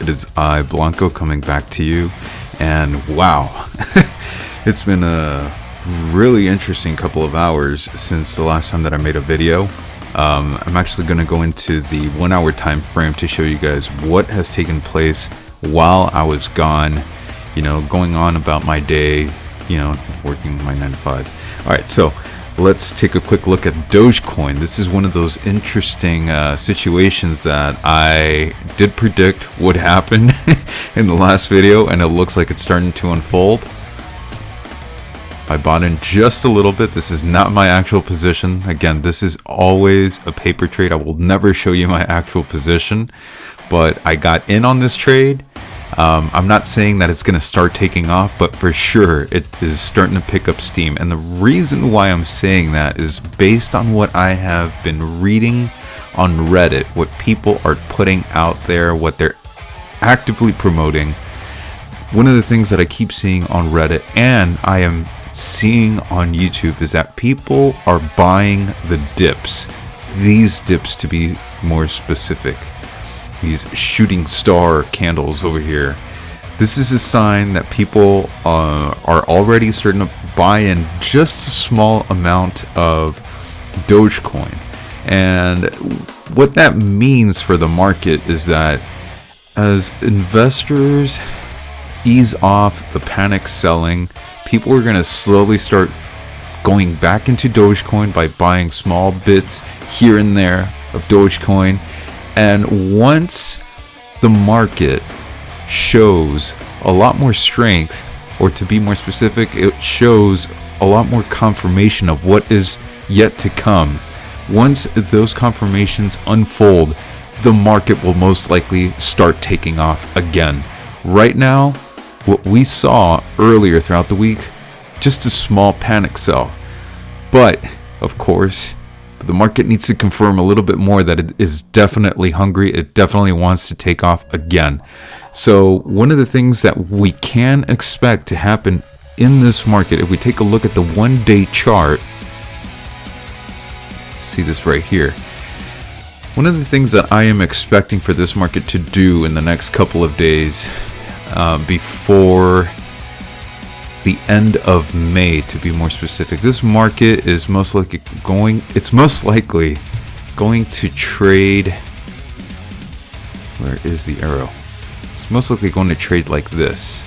It is I, Blanco, coming back to you, and wow, it's been a really interesting couple of hours since the last time that I made a video. I'm actually going to go into the 1 hour time frame to show you guys what has taken place while I was gone, going on about my day, working my 9 to 5. All right, so let's take a quick look at Dogecoin. This is one of those interesting situations that I did predict would happen in the last video, and it looks like it's starting to unfold. I bought in just a little bit. This is not my actual position. Again, this is always a paper trade. I will never show you my actual position, but I got in on this trade. I'm not saying that it's going to start taking off, but for sure it is starting to pick up steam. And the reason why I'm saying that is based on what I have been reading on Reddit, what people are putting out there, what they're actively promoting. One of the things that I keep seeing on Reddit and I am seeing on YouTube is that people are buying the dips. These dips, to be more specific. These shooting star candles over here. This is a sign that people are already starting to buy in just a small amount of Dogecoin. And what that means for the market is that as investors ease off the panic selling, people are going to slowly start going back into Dogecoin by buying small bits here and there of Dogecoin. And once the market shows a lot more strength, or to be more specific, it shows a lot more confirmation of what is yet to come. Once those confirmations unfold, the market will most likely start taking off again. Right now, what we saw earlier throughout the week, just a small panic sell. But, of course, the market needs to confirm a little bit more that it is definitely hungry. It definitely wants to take off again. So one of the things that we can expect to happen in this market, if we take a look at the 1 day chart, see this right here. One of the things that I am expecting for this market to do in the next couple of days, before the end of May, to be more specific, this market is most likely going to trade. Where is the arrow? It's most likely going to trade like this.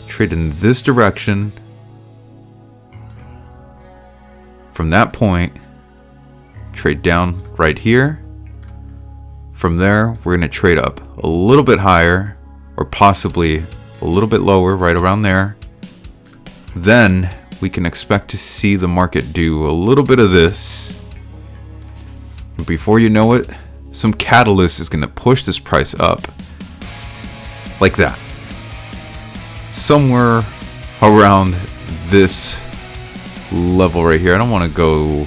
Trade in this direction. From that point, trade down right here. From there, we're going to trade up a little bit higher, or possibly a little bit lower, right around there. Then we can expect to see the market do a little bit of this. Before you know it, some catalyst is going to push this price up like that. Somewhere around this level right here. I don't want to go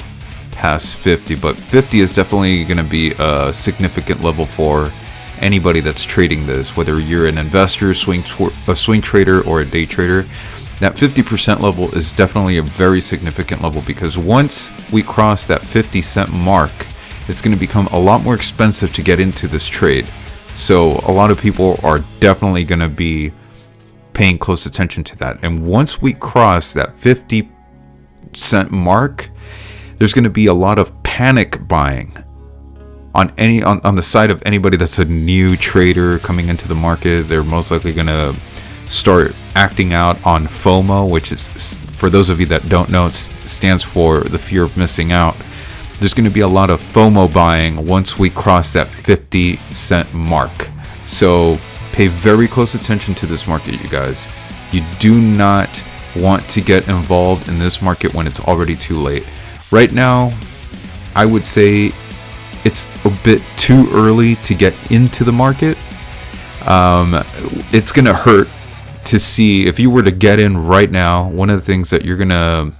past 50, but 50 is definitely going to be a significant level for anybody that's trading this, whether you're an investor, a swing trader, or a day trader. That 50% level is definitely a very significant level, because once we cross that 50-cent mark, it's going to become a lot more expensive to get into this trade. So a lot of people are definitely going to be paying close attention to that. And once we cross that 50-cent mark, there's going to be a lot of panic buying on the side of anybody that's a new trader coming into the market. They're most likely going to start acting out on FOMO, which is, for those of you that don't know, it stands for the fear of missing out. There's going to be a lot of FOMO buying once we cross that 50-cent mark. So pay very close attention to this market, you guys. You do not want to get involved in this market when it's already too late. Right now, I would say it's a bit too early to get into the market. It's going to hurt to see, if you were to get in right now, one of the things that you're going to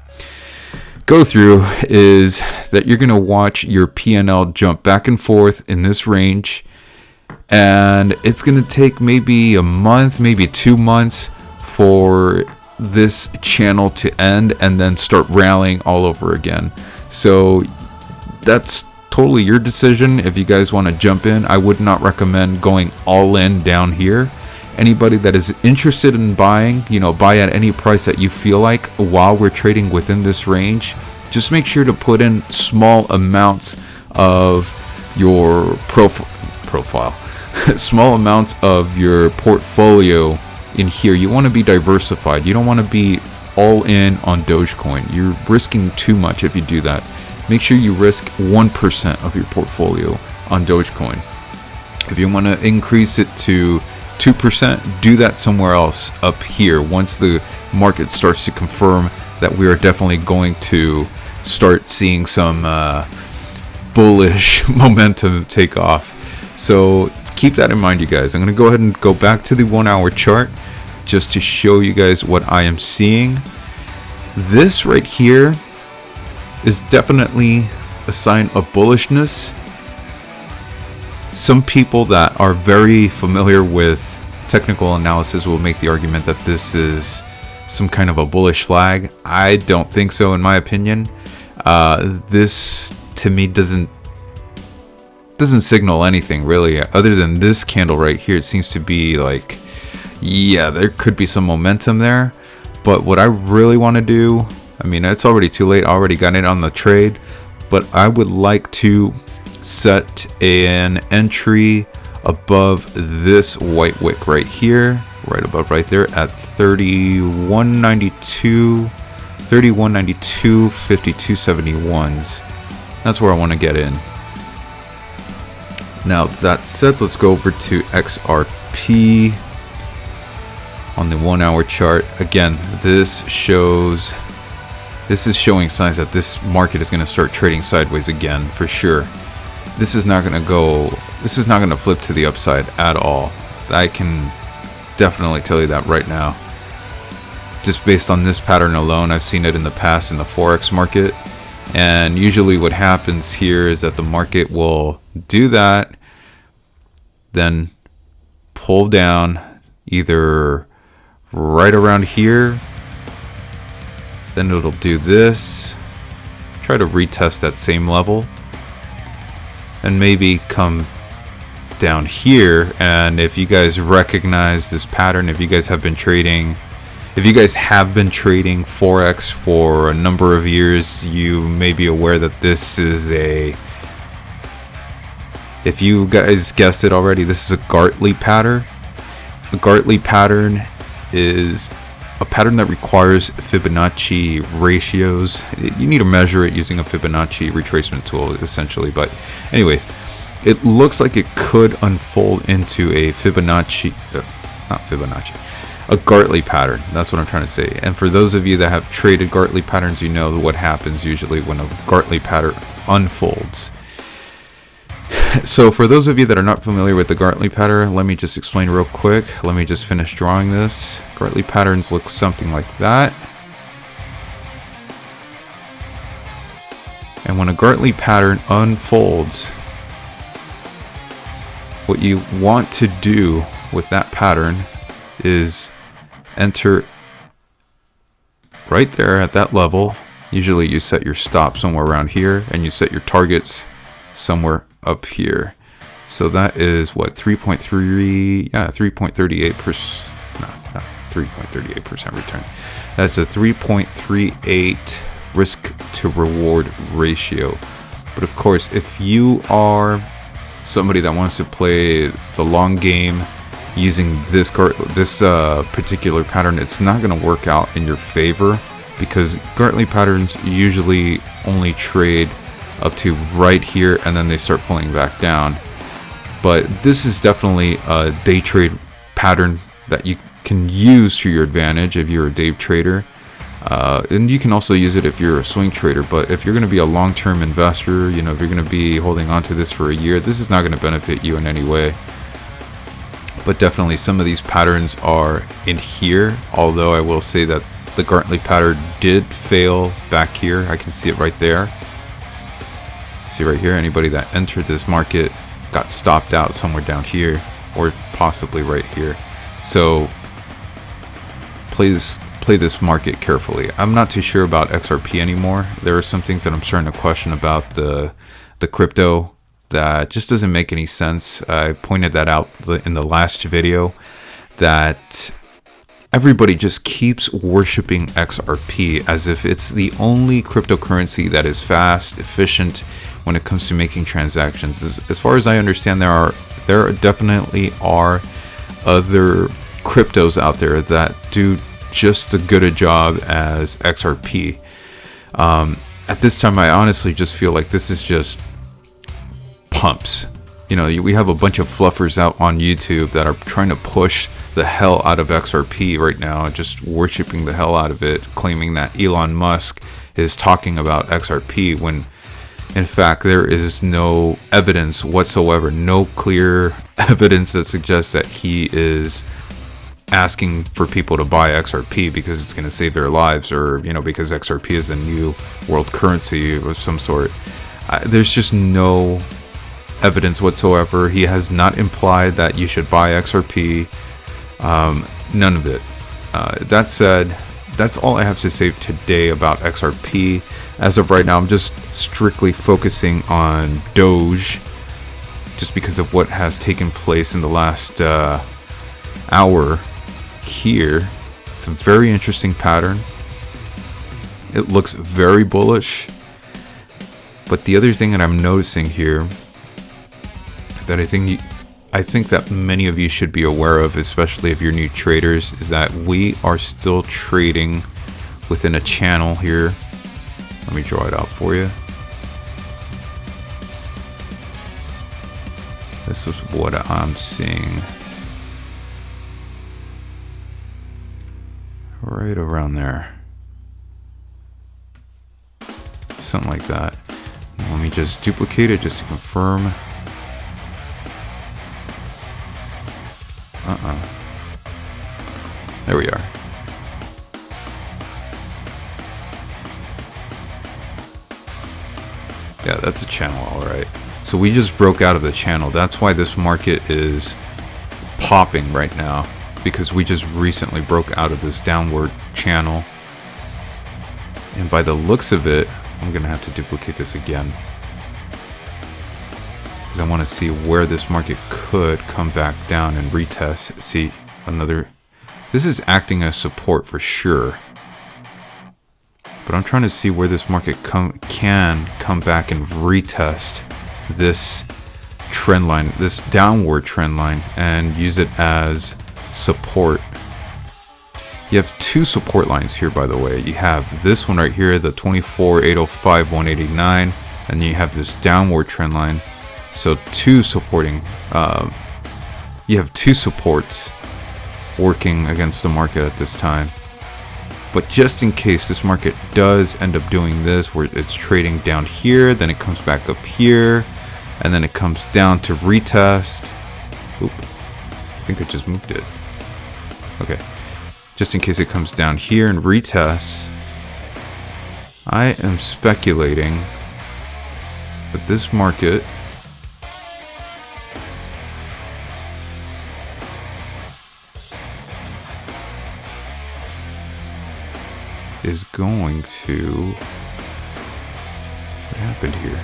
go through is that you're going to watch your P&L jump back and forth in this range. And it's going to take maybe a month, maybe 2 months for this channel to end and then start rallying all over again. So that's totally your decision if you guys want to jump in. I would not recommend going all in down here. Anybody that is interested in buying, buy at any price that you feel like while we're trading within this range. Just make sure to put in small amounts of your profile, small amounts of your portfolio in here. You want to be diversified. You don't want to be all in on Dogecoin. You're risking too much if you do that. Make sure you risk 1% of your portfolio on Dogecoin. If you want to increase it to 2%, do that somewhere else up here once the market starts to confirm that we are definitely going to start seeing some bullish momentum take off. So keep that in mind, you guys. I'm going to go ahead and go back to the 1 hour chart just to show you guys what I am seeing. This right here is definitely a sign of bullishness. Some people that are very familiar with technical analysis will make the argument that this is some kind of a bullish flag. I don't think so, in my opinion. This to me doesn't signal anything really, other than this candle right here. It seems to be like, yeah, there could be some momentum there. But what I really want to do, I mean, it's already too late. I already got it on the trade, but I would like to set an entry above this white wick right here, right above right there at 3192, 5271s. That's where I want to get in. Now that said, let's go over to XRP on the 1 hour chart. Again, this is showing signs that this market is going to start trading sideways again for sure. This is not going to flip to the upside at all. I can definitely tell you that right now. Just based on this pattern alone, I've seen it in the past in the Forex market. And usually what happens here is that the market will do that, then pull down either right around here, then it'll do this, try to retest that same level, and maybe come down here. And if you guys recognize this pattern, if you guys have been trading Forex for a number of years, you may be aware that this is if you guys guessed it already, this is a Gartley pattern. A Gartley pattern is a pattern that requires Fibonacci ratios. You need to measure it using a Fibonacci retracement tool, essentially. But anyways, it looks like it could unfold into a a Gartley pattern. That's what I'm trying to say. And for those of you that have traded Gartley patterns, you know what happens usually when a Gartley pattern unfolds. So for those of you that are not familiar with the Gartley pattern, let me just explain real quick. Let me just finish drawing this. Gartley patterns look something like that. And when a Gartley pattern unfolds, what you want to do with that pattern is enter right there at that level. Usually you set your stop somewhere around here, and you set your targets somewhere up here. So that is what, 3.3, yeah, 3.38%, no, 3.38% return. That's a 3.38 risk to reward ratio. But of course, if you are somebody that wants to play the long game using this particular pattern, it's not going to work out in your favor, because Gartley patterns usually only trade up to right here, and then they start pulling back down. But this is definitely a day trade pattern that you can use to your advantage if you're a day trader, and you can also use it if you're a swing trader. But if you're going to be a long-term investor, you know, if you're going to be holding on to this for a year, this is not going to benefit you in any way. But definitely some of these patterns are in here, although I will say that the Gartley pattern did fail back here. I can see it right there. See right here, anybody that entered this market got stopped out somewhere down here, or possibly right here. So play this market carefully. I'm not too sure about XRP anymore. There are some things that I'm starting to question about the the crypto that just doesn't make any sense. I pointed that out in the last video, that everybody just keeps worshiping XRP as if it's the only cryptocurrency that is fast, efficient when it comes to making transactions. As far as I understand, there definitely are other cryptos out there that do just as good a job as XRP. At this time, I honestly just feel like this is just pumps. We have a bunch of fluffers out on YouTube that are trying to push the hell out of XRP right now, just worshiping the hell out of it, claiming that Elon Musk is talking about XRP when in fact there is no evidence whatsoever, no clear evidence that suggests that he is asking for people to buy XRP because it's going to save their lives, or because XRP is a new world currency of some sort. There's just no evidence whatsoever. He has not implied that you should buy XRP. None of it. That said, that's all I have to say today about XRP. As of right now, I'm just strictly focusing on Doge, just because of what has taken place in the last hour here. It's a very interesting pattern. It looks very bullish. But the other thing that I'm noticing here that I think that many of you should be aware of, especially if you're new traders, is that we are still trading within a channel here. Let me draw it out for you. This is what I'm seeing. Right around there. Something like that. Let me just duplicate it just to confirm. There we are. Yeah, that's a channel, all right. So we just broke out of the channel. That's why this market is popping right now, because we just recently broke out of this downward channel. And by the looks of it, I'm gonna have to duplicate this again, because I want to see where this market could come back down and retest. See, another. This is acting as support for sure. But I'm trying to see where this market can come back and retest this trend line, this downward trend line, and use it as support. You have two support lines here, by the way. You have this one right here, the 24,805, 189, and you have this downward trend line. So two supporting, you have two supports working against the market at this time. But just in case this market does end up doing this, where it's trading down here, then it comes back up here, and then it comes down to retest. Oop, I think I just moved it. Okay. Just in case it comes down here and retests, I am speculating that this market is going to... What happened here?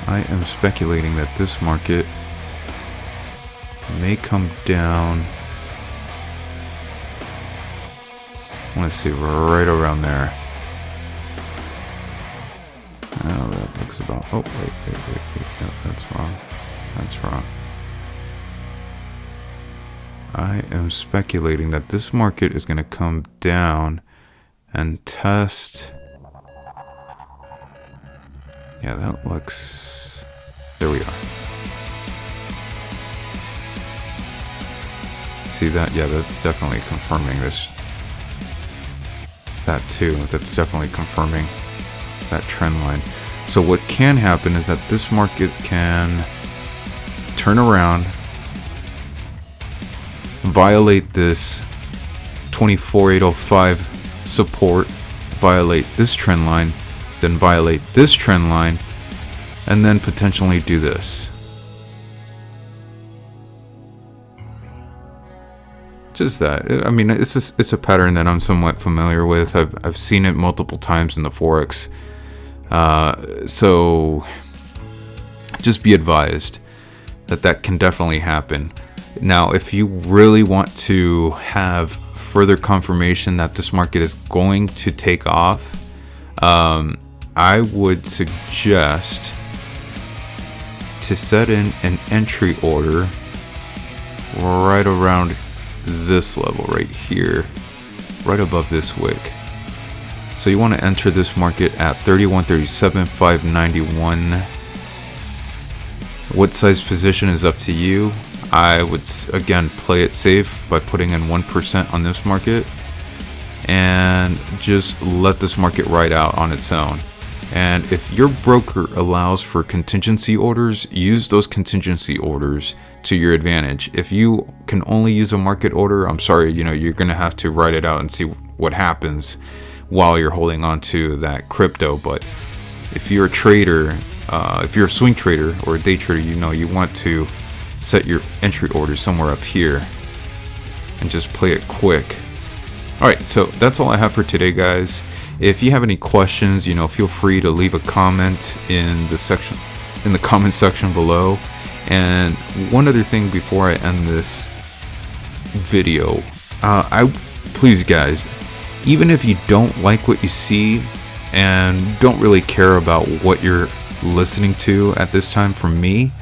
I am speculating that this market may come down. I want to see right around there. Oh, that looks about... Oh, wait. No, that's wrong. That's wrong. I am speculating that this market is going to come down and test... Yeah, that looks... There we are. See that? Yeah, that's definitely confirming this. That too. That's definitely confirming that trend line. So what can happen is that this market can turn around, violate this 24,805 support, violate this trend line, then violate this trend line, and then potentially do this. Just that. I mean, it's a pattern that I'm somewhat familiar with. I've seen it multiple times in the Forex So just be advised that can definitely happen. Now, if you really want to have further confirmation that this market is going to take off, I would suggest to set in an entry order right around this level right here, right above this wick. So you want to enter this market at 31.37.591. What size position is up to you. I would again play it safe by putting in 1% on this market and just let this market ride out on its own. And if your broker allows for contingency orders, use those contingency orders to your advantage. If you can only use a market order, I'm sorry, you're going to have to ride it out and see what happens while you're holding on to that crypto. But if you're a trader, if you're a swing trader or a day trader, you want to set your entry order somewhere up here and just play it quick. All right, so that's all I have for today, guys. If you have any questions, feel free to leave a comment in the comment section below. And one other thing before I end this video, please guys, even if you don't like what you see and don't really care about what you're listening to at this time from me,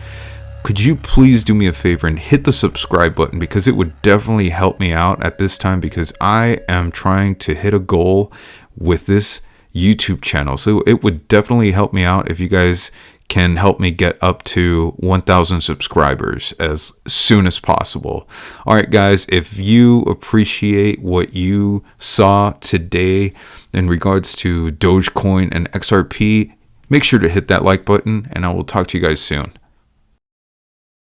could you please do me a favor and hit the subscribe button, because it would definitely help me out at this time, because I am trying to hit a goal with this YouTube channel. So it would definitely help me out if you guys can help me get up to 1,000 subscribers as soon as possible. All right, guys, if you appreciate what you saw today in regards to Dogecoin and XRP, make sure to hit that like button, and I will talk to you guys soon.